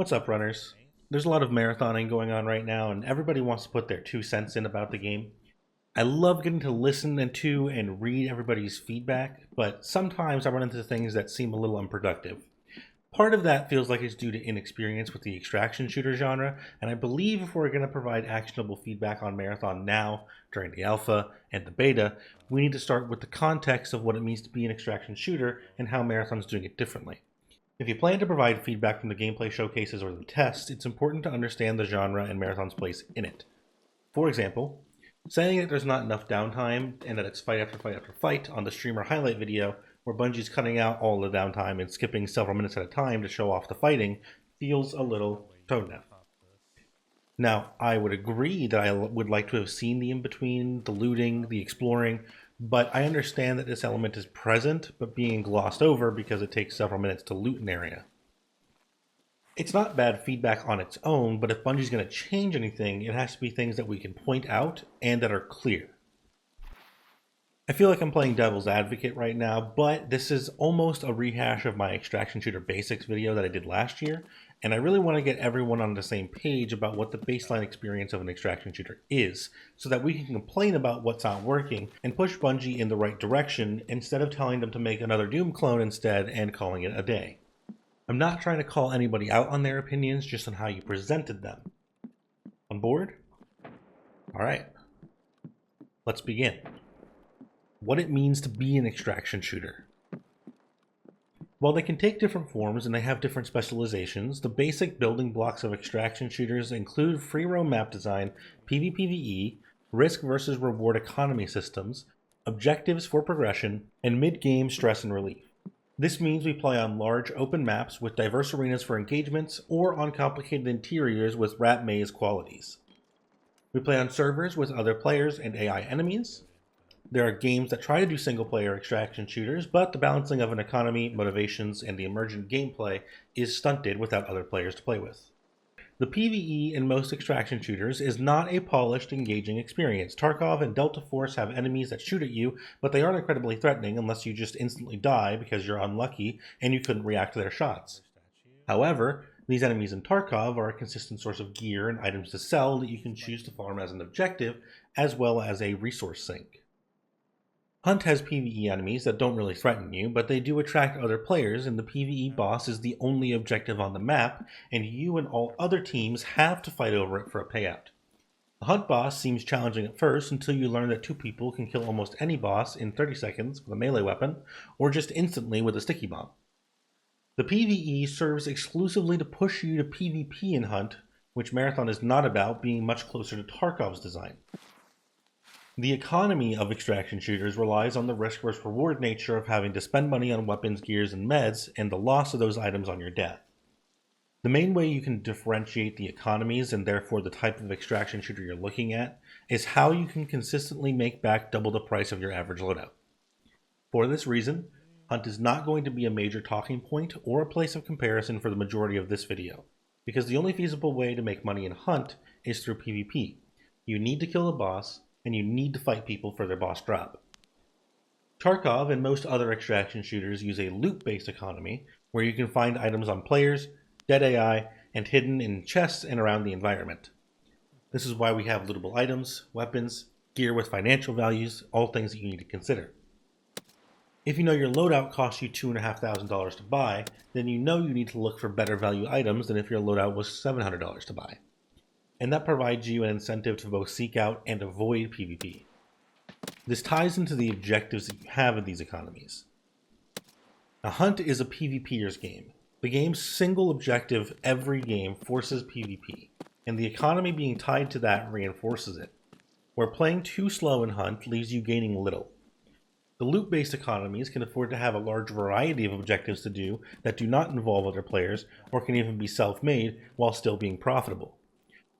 What's up, runners? There's a lot of marathoning going on right now, and everybody wants to put their 2 cents in about the game. I love getting to listen and read everybody's feedback, but sometimes I run into things that seem a little unproductive. Part of that feels like it's due to inexperience with the extraction shooter genre, and I believe if we're going to provide actionable feedback on Marathon now, during the alpha and the beta, we need to start with the context of what it means to be an extraction shooter and how Marathon's doing it differently. If you plan to provide feedback from the gameplay showcases or the tests, it's important to understand the genre and Marathon's place in it. For example, saying that there's not enough downtime and that it's fight after fight after fight on the streamer highlight video, where Bungie's cutting out all the downtime and skipping several minutes at a time to show off the fighting, feels a little tone deaf. Now, I would agree that I would like to have seen the in-between, the looting, the exploring, but I understand that this element is present, but being glossed over because it takes several minutes to loot an area. It's not bad feedback on its own, but if Bungie's going to change anything, it has to be things that we can point out and that are clear. I feel like I'm playing devil's advocate right now, but this is almost a rehash of my extraction shooter basics video that I did last year, and I really want to get everyone on the same page about what the baseline experience of an extraction shooter is, so that we can complain about what's not working and push Bungie in the right direction instead of telling them to make another Doom clone instead and calling it a day. I'm not trying to call anybody out on their opinions, just on how you presented them. On board? Alright. Let's begin. What it means to be an extraction shooter. While they can take different forms and they have different specializations, the basic building blocks of extraction shooters include free roam map design, PvPvE, risk versus reward economy systems, objectives for progression, and mid-game stress and relief. This means we play on large open maps with diverse arenas for engagements or on complicated interiors with rat maze qualities. We play on servers with other players and AI enemies. There are games that try to do single-player extraction shooters, but the balancing of an economy, motivations, and the emergent gameplay is stunted without other players to play with. The PvE in most extraction shooters is not a polished, engaging experience. Tarkov and Delta Force have enemies that shoot at you, but they aren't incredibly threatening unless you just instantly die because you're unlucky and you couldn't react to their shots. However, these enemies in Tarkov are a consistent source of gear and items to sell that you can choose to farm as an objective, as well as a resource sink. Hunt has PvE enemies that don't really threaten you, but they do attract other players, and the PvE boss is the only objective on the map, and you and all other teams have to fight over it for a payout. The Hunt boss seems challenging at first until you learn that two people can kill almost any boss in 30 seconds with a melee weapon, or just instantly with a sticky bomb. The PvE serves exclusively to push you to PvP in Hunt, which Marathon is not about, being much closer to Tarkov's design. The economy of extraction shooters relies on the risk versus reward nature of having to spend money on weapons, gears, and meds, and the loss of those items on your death. The main way you can differentiate the economies, and therefore the type of extraction shooter you're looking at, is how you can consistently make back double the price of your average loadout. For this reason, Hunt is not going to be a major talking point or a place of comparison for the majority of this video, because the only feasible way to make money in Hunt is through PvP. You need to kill the boss, and you need to fight people for their boss drop. Tarkov and most other extraction shooters use a loot-based economy, where you can find items on players, dead AI, and hidden in chests and around the environment. This is why we have lootable items, weapons, gear with financial values, all things that you need to consider. If you know your loadout costs you $2,500 to buy, then you know you need to look for better value items than if your loadout was $700 to buy. And that provides you an incentive to both seek out and avoid PvP. This ties into the objectives that you have in these economies. A Hunt is a PvPer's game. The game's single objective every game forces PvP, and the economy being tied to that reinforces it. Where playing too slow in Hunt leaves you gaining little. The loot-based economies can afford to have a large variety of objectives to do that do not involve other players, or can even be self-made while still being profitable.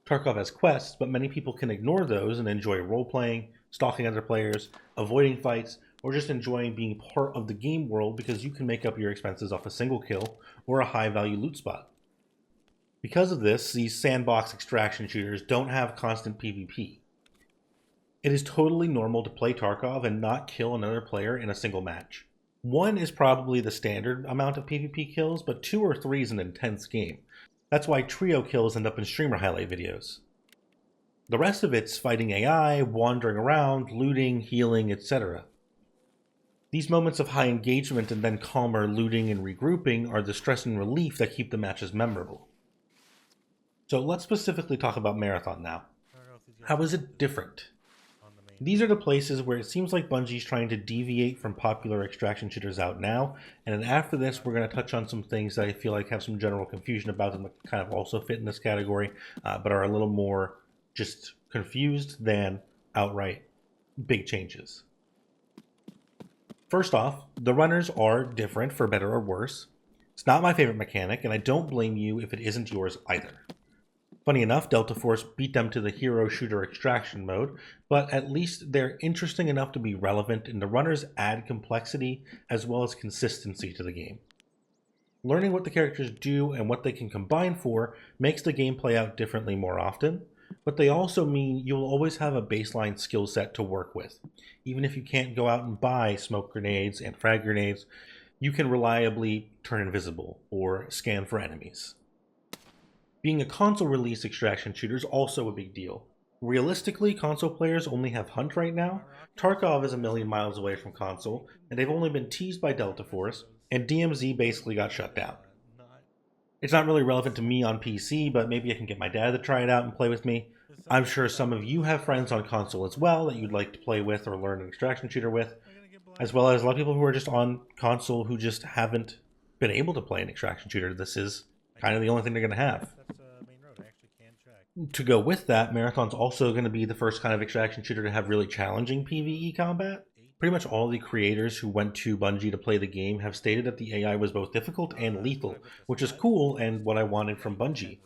Tarkov has quests, but many people can ignore those and enjoy role-playing, stalking other players, avoiding fights, or just enjoying being part of the game world because you can make up your expenses off a single kill or a high-value loot spot. Because of this, these sandbox extraction shooters don't have constant PvP. It is totally normal to play Tarkov and not kill another player in a single match. 1 is probably the standard amount of PvP kills, but 2 or 3 is an intense game. That's why trio kills end up in streamer highlight videos. The rest of it's fighting AI, wandering around, looting, healing, etc. These moments of high engagement and then calmer looting and regrouping are the stress and relief that keep the matches memorable. So let's specifically talk about Marathon now. How is it different? These are the places where it seems like Bungie's trying to deviate from popular extraction shooters out now, and then after this we're going to touch on some things that I feel like have some general confusion about them that kind of also fit in this category, but are a little more just confused than outright big changes. First off, the runners are different for better or worse. It's not my favorite mechanic, and I don't blame you if it isn't yours either. Funny enough, Delta Force beat them to the hero shooter extraction mode, but at least they're interesting enough to be relevant, and the runners add complexity as well as consistency to the game. Learning what the characters do and what they can combine for makes the game play out differently more often, but they also mean you'll always have a baseline skill set to work with. Even if you can't go out and buy smoke grenades and frag grenades, you can reliably turn invisible or scan for enemies. Being a console release extraction shooter is also a big deal. Realistically, console players only have Hunt right now. Tarkov is a million miles away from console, and they've only been teased by Delta Force, and DMZ basically got shut down. It's not really relevant to me on PC, but maybe I can get my dad to try it out and play with me. I'm sure some of you have friends on console as well that you'd like to play with or learn an extraction shooter with, as well as a lot of people who are just on console who just haven't been able to play an extraction shooter. This is kind of the only thing they're going to have. To go with that, Marathon's also going to be the first kind of extraction shooter to have really challenging PvE combat. Pretty much all the creators who went to Bungie to play the game have stated that the AI was both difficult and lethal, which is cool and what I wanted from Bungie.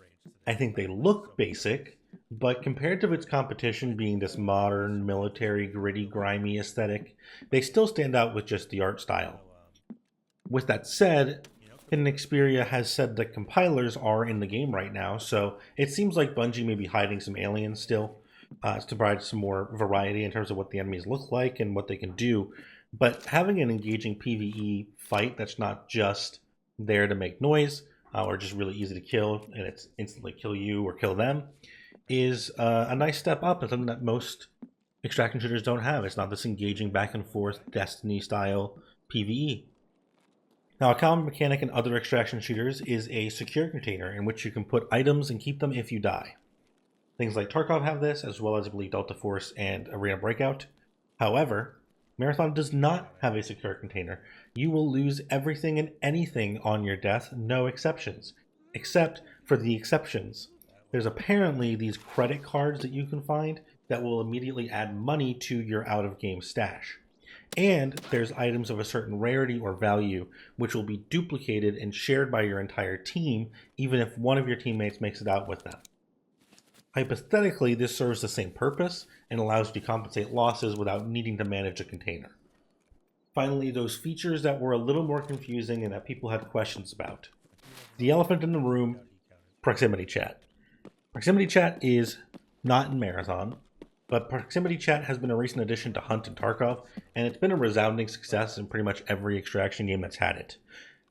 I think they look basic, but compared to its competition being this modern, military, gritty, grimy aesthetic, they still stand out with just the art style. With that said, Hidden Xperia has said that compilers are in the game right now, so it seems like Bungie may be hiding some aliens still to provide some more variety in terms of what the enemies look like and what they can do. But having an engaging PvE fight that's not just there to make noise or just really easy to kill and it's instantly kill you or kill them is a nice step up and something that most extraction shooters don't have. It's not this engaging back and forth Destiny style PvE. Now, a common mechanic in other extraction shooters is a secure container in which you can put items and keep them if you die. Things like Tarkov have this, as well as I believe Delta Force and Arena Breakout. However, Marathon does not have a secure container. You will lose everything and anything on your death, no exceptions. Except for the exceptions. There's apparently these credit cards that you can find that will immediately add money to your out-of-game stash. And there's items of a certain rarity or value which will be duplicated and shared by your entire team, even if one of your teammates makes it out with them. Hypothetically, this serves the same purpose and allows you to compensate losses without needing to manage a container. Finally, those features that were a little more confusing and that people had questions about. The elephant in the room, proximity chat. Proximity chat is not in Marathon, but proximity chat has been a recent addition to Hunt and Tarkov, and it's been a resounding success in pretty much every extraction game that's had it.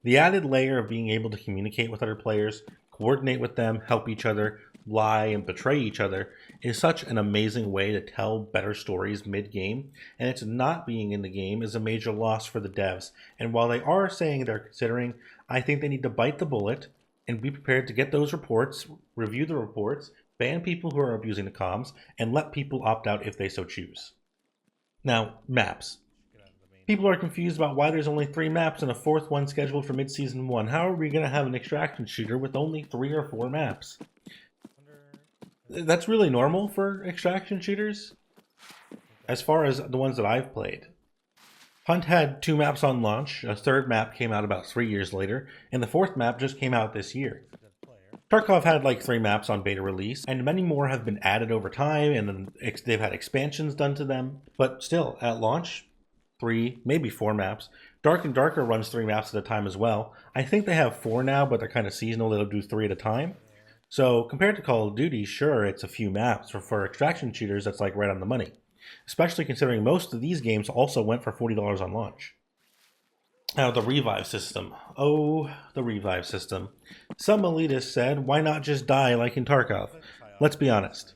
The added layer of being able to communicate with other players, coordinate with them, help each other, lie, and betray each other is such an amazing way to tell better stories mid-game, and it's not being in the game is a major loss for the devs. And while they are saying they're considering, I think they need to bite the bullet and be prepared to get those reports, review the reports, ban people who are abusing the comms, and let people opt out if they so choose. Now, maps. People are confused about why there's only 3 maps and a 4th one scheduled for mid-season 1. How are we going to have an extraction shooter with only 3 or 4 maps? That's really normal for extraction shooters, as far as the ones that I've played. Hunt had 2 maps on launch, a 3rd map came out about 3 years later, and the 4th map just came out this year. Tarkov had like 3 maps on beta release, and many more have been added over time, and then they've had expansions done to them. But still, at launch, 3, maybe 4 maps. Dark and Darker runs 3 maps at a time as well. I think they have 4 now, but they're kind of seasonal. They'll do 3 at a time. So compared to Call of Duty, sure, it's a few maps. For extraction shooters, that's like right on the money. Especially considering most of these games also went for $40 on launch. Now, the revive system. Oh, the revive system. Some elitists said, why not just die like in Tarkov? Let's be honest.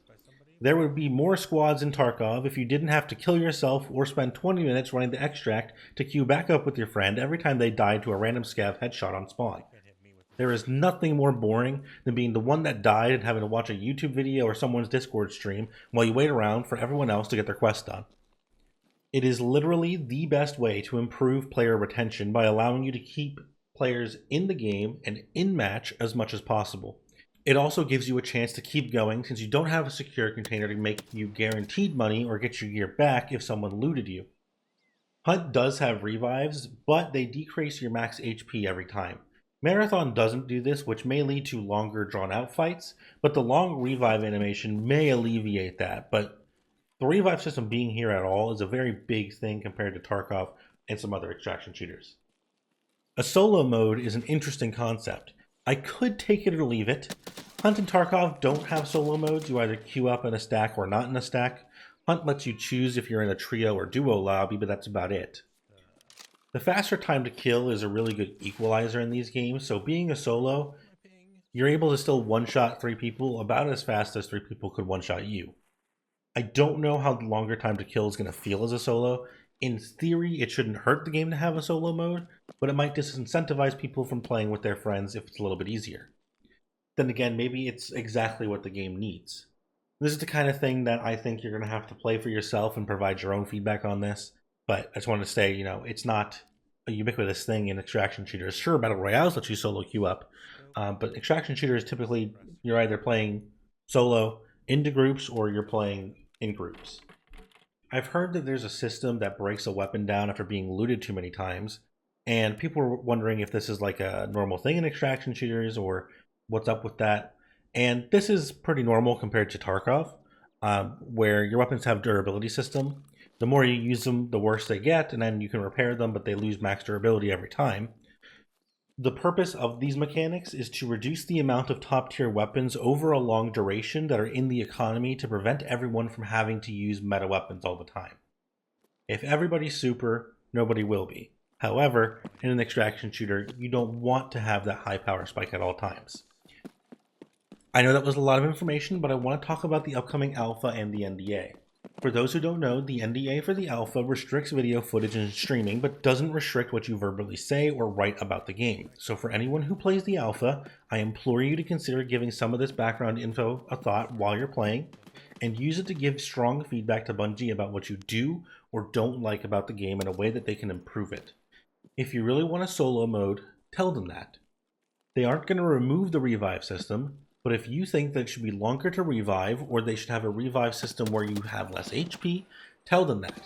There would be more squads in Tarkov if you didn't have to kill yourself or spend 20 minutes running the extract to queue back up with your friend every time they died to a random scav headshot on spawn. There is nothing more boring than being the one that died and having to watch a YouTube video or someone's Discord stream while you wait around for everyone else to get their quest done. It is literally the best way to improve player retention by allowing you to keep players in the game and in match as much as possible. It also gives you a chance to keep going since you don't have a secure container to make you guaranteed money or get your gear back if someone looted you. Hunt does have revives, but they decrease your max HP every time. Marathon doesn't do this, which may lead to longer drawn out fights, but the long revive animation may alleviate that. But the revive system being here at all is a very big thing compared to Tarkov and some other extraction shooters. A solo mode is an interesting concept. I could take it or leave it. Hunt and Tarkov don't have solo modes. You either queue up in a stack or not in a stack. Hunt lets you choose if you're in a trio or duo lobby, but that's about it. The faster time to kill is a really good equalizer in these games, so being a solo, you're able to still one-shot 3 people about as fast as 3 people could one-shot you. I don't know how the longer time to kill is going to feel as a solo. In theory, it shouldn't hurt the game to have a solo mode, but it might disincentivize people from playing with their friends if it's a little bit easier. Then again, maybe it's exactly what the game needs. This is the kind of thing that I think you're going to have to play for yourself and provide your own feedback on this. But I just wanted to say, it's not a ubiquitous thing in extraction shooters. Sure, Battle Royales let you solo queue up, but extraction shooters typically you're either playing solo into groups or you're playing in groups. I've heard that there's a system that breaks a weapon down after being looted too many times, and people are wondering if this is like a normal thing in extraction shooters or what's up with that. And this is pretty normal compared to Tarkov, where your weapons have durability system. The more you use them, the worse they get, and then you can repair them, but they lose max durability every time. The purpose of these mechanics is to reduce the amount of top tier weapons over a long duration that are in the economy to prevent everyone from having to use meta weapons all the time. If everybody's super, nobody will be. However, in an extraction shooter, you don't want to have that high power spike at all times. I know that was a lot of information, but I want to talk about the upcoming alpha and the NDA. For those who don't know, the NDA for the alpha restricts video footage and streaming, but doesn't restrict what you verbally say or write about the game. So for anyone who plays the alpha, I implore you to consider giving some of this background info a thought while you're playing, and use it to give strong feedback to Bungie about what you do or don't like about the game in a way that they can improve it. If you really want a solo mode, tell them that. They aren't going to remove the revive system, but if you think that it should be longer to revive, or they should have a revive system where you have less HP, tell them that.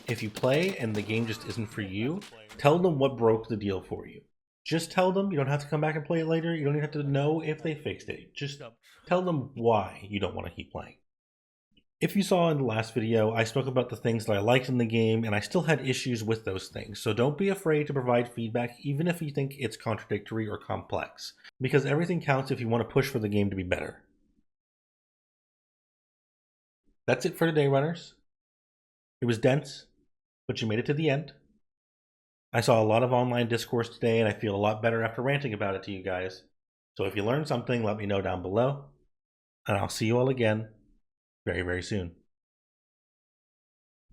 If you play and the game just isn't for you, tell them what broke the deal for you. Just tell them. You don't have to come back and play it later. You don't even have to know if they fixed it. Just tell them why you don't want to keep playing. If you saw in the last video, I spoke about the things that I liked in the game, and I still had issues with those things, so don't be afraid to provide feedback even if you think it's contradictory or complex, because everything counts if you want to push for the game to be better. That's it for today, runners. It was dense, but you made it to the end. I saw a lot of online discourse today, and I feel a lot better after ranting about it to you guys. So if you learned something, let me know down below, and I'll see you all again very, very soon.